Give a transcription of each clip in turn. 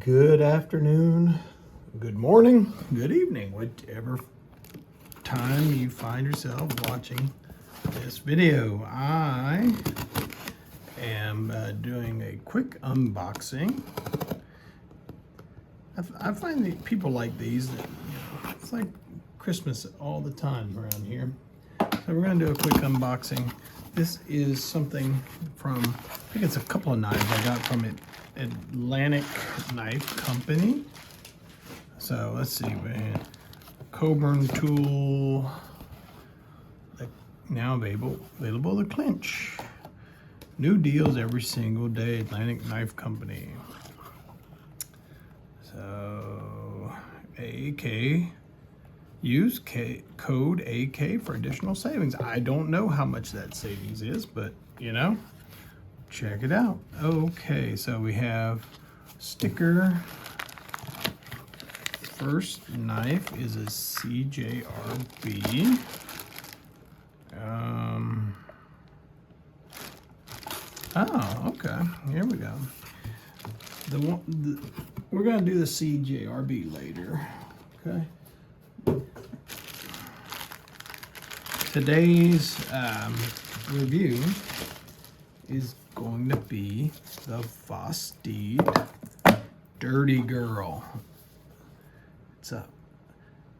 Good afternoon, good morning, good evening, whatever time you find yourself watching this video. I am doing a quick unboxing. I find that people like these, that, it's like Christmas all the time around here. So we're going to do a quick unboxing. This is something from, I think it's a couple of knives I got from Atlantic Knife Company. So let's see, we had Coburn tool, now available to clinch. New deals every single day, Atlantic Knife Company. So AK, use code AK for additional savings. I don't know how much that savings is, but check it out. Okay, so we have sticker. First knife is a CJRB. Oh, okay. Here we go. We're gonna do the CJRB later. Okay. Today's review is going to be the Vosteed Dirty Girl. It's a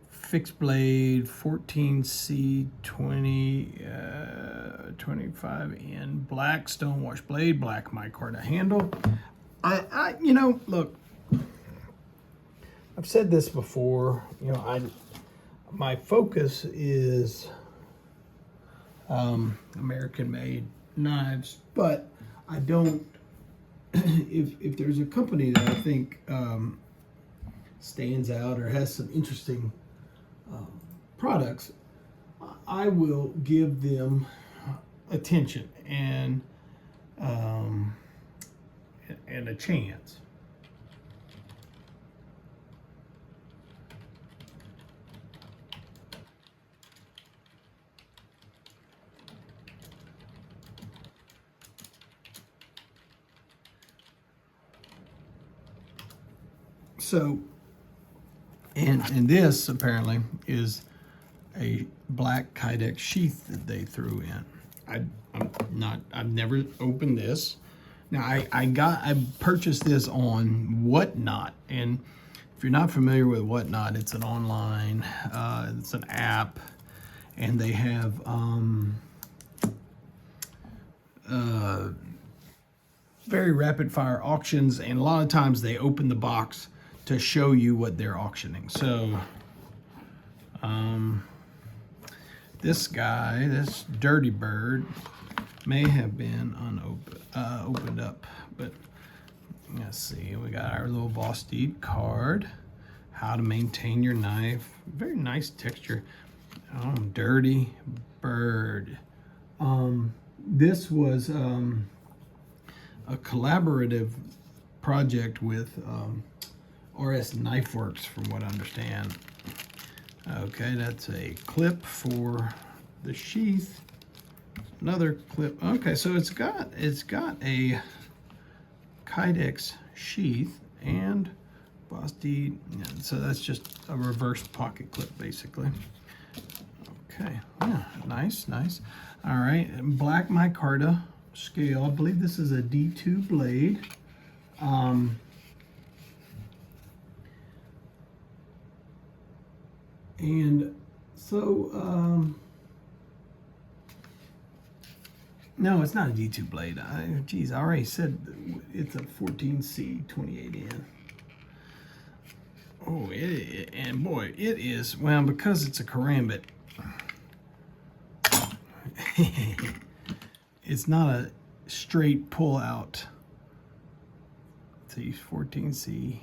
fixed blade 14C 25N black stonewash blade, black micarta handle. Look, I've said this before. My focus is American-made knives, but I don't. If there's a company that I think stands out or has some interesting products, I will give them attention and a chance. So, and this apparently is a black Kydex sheath that they threw in. I've never opened this. Now I purchased this on Whatnot, and if you're not familiar with Whatnot, it's an online, it's an app, and they have very rapid fire auctions, and a lot of times they open the box to show you what they're auctioning. So this guy, this Dirty Bird, may have been opened up, but let's see. We got our little Vosteed card, how to maintain your knife, very nice texture. Dirty Bird. This was a collaborative project with RS Knife Works, from what I understand. Okay, that's a clip for the sheath. Another clip. Okay, so it's got a Kydex sheath and Vosteed. Yeah, so that's just a reverse pocket clip, basically. Okay, yeah, nice. All right, black micarta scale. I believe this is a D2 blade. And so, no, it's not a D2 blade. Geez, I already said it's a 14C 28N. Oh, and boy, it is, well, because it's a Karambit, it's not a straight pull out. It's a 14C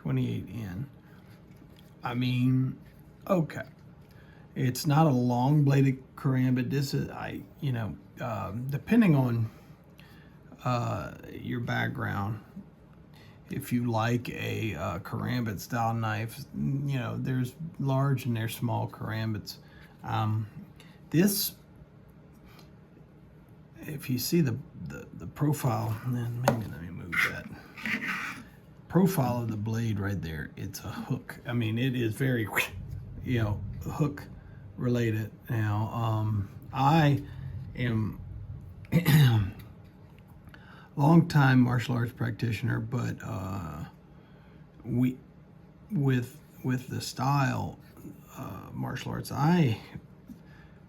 28N. I mean, okay. It's not a long bladed Karambit. This is, depending on your background, if you like a Karambit style knife, there's large and there's small Karambits. This, if you see the profile, then maybe let me move that. profile of the blade right there, it's a hook. I mean, it is very, you know, hook related. Now, I am long-time martial arts practitioner, but with the style martial arts I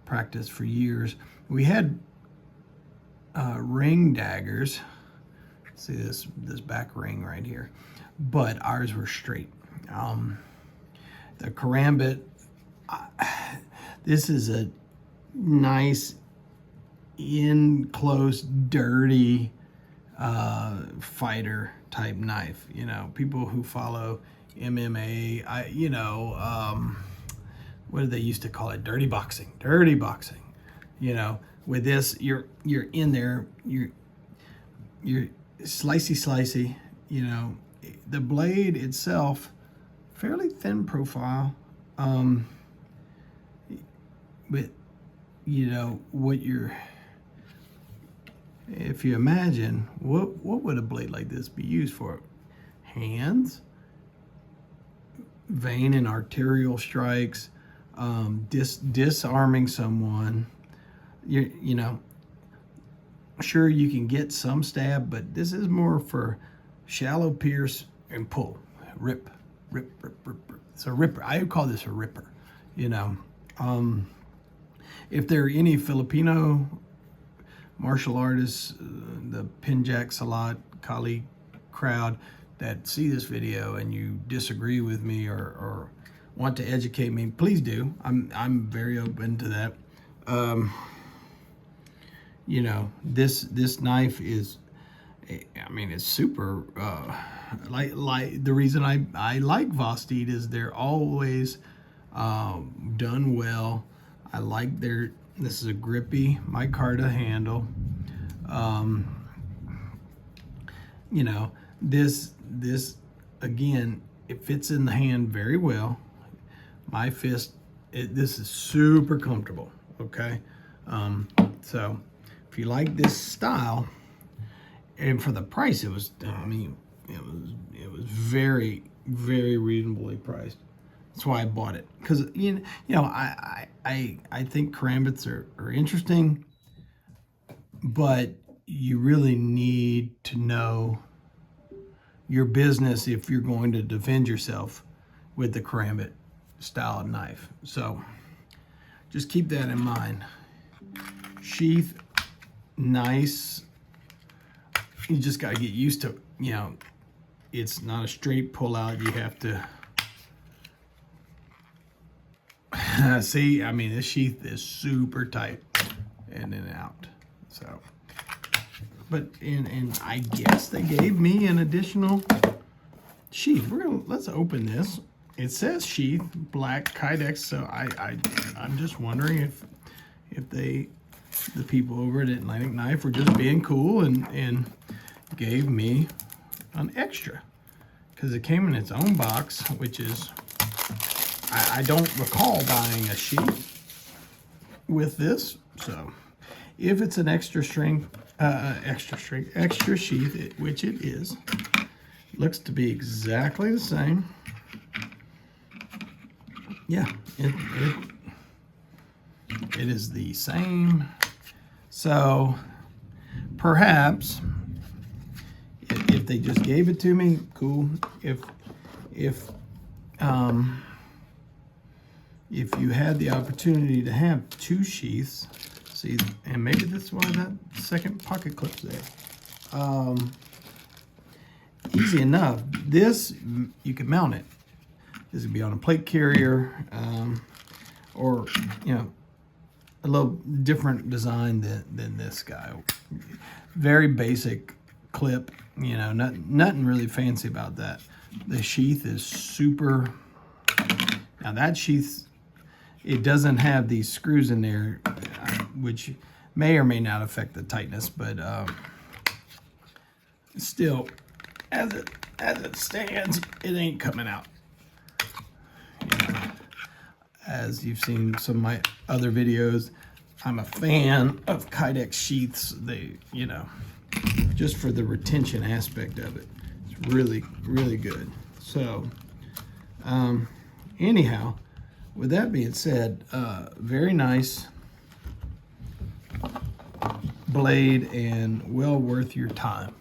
practiced for years, we had ring daggers. See this back ring right here, but ours were straight. The Karambit, this is a nice, in close, dirty fighter type knife. You know, people who follow MMA, what did they used to call it? Dirty boxing. Dirty boxing. You know, with this, you're in there. You're slicey. You know, the blade itself, fairly thin profile. But you know what you're. If you imagine, what would a blade like this be used for? Hands, vein and arterial strikes, disarming someone. You know, sure, you can get some stab, but this is more for shallow pierce and pull, rip. It's a ripper. I would call this a ripper. You know, if there are any Filipino martial artists, the Pinjak Salat Kali crowd that see this video and you disagree with me or want to educate me, please do. I'm very open to that. You know, this knife is, I mean, it's super, like the reason I like Vosteed is they're always done well. I like this is a grippy micarta handle. You know, this again, it fits in the hand very well. My fist, this is super comfortable, okay? So if you like this style, and for the price, it was, I mean, it was very, very reasonably priced. That's why I bought it, because you know I think Karambits are interesting, but you really need to know your business if you're going to defend yourself with the Karambit style knife. So just keep that in mind. Sheath, nice. You just got to get used to, you know, it's not a straight pull out. You have to see, I mean, this sheath is super tight in and out. So, but and I guess they gave me an additional sheath. Let's open this. It says sheath, black Kydex. So I'm just wondering if the people over at Atlantic Knife were just being cool and gave me an extra, because it came in its own box, which is, I don't recall buying a sheath with this. So if it's an extra sheath, which it is, looks to be exactly the same. Yeah, it is the same. So perhaps if they just gave it to me, cool. If you had the opportunity to have two sheaths, see, and maybe that's why that second pocket clip's there. Easy enough. This, you can mount it. This would be on a plate carrier, or, you know, a little different design than this guy. Very basic clip, you know, nothing really fancy about that. The sheath is super, now that sheath, it doesn't have these screws in there, which may or may not affect the tightness, but still, as it stands, it ain't coming out. You know, as you've seen some of my other videos, I'm a fan of Kydex sheaths. They, you know, just for the retention aspect of it. It's really, really good. So, anyhow, with that being said, very nice blade and well worth your time.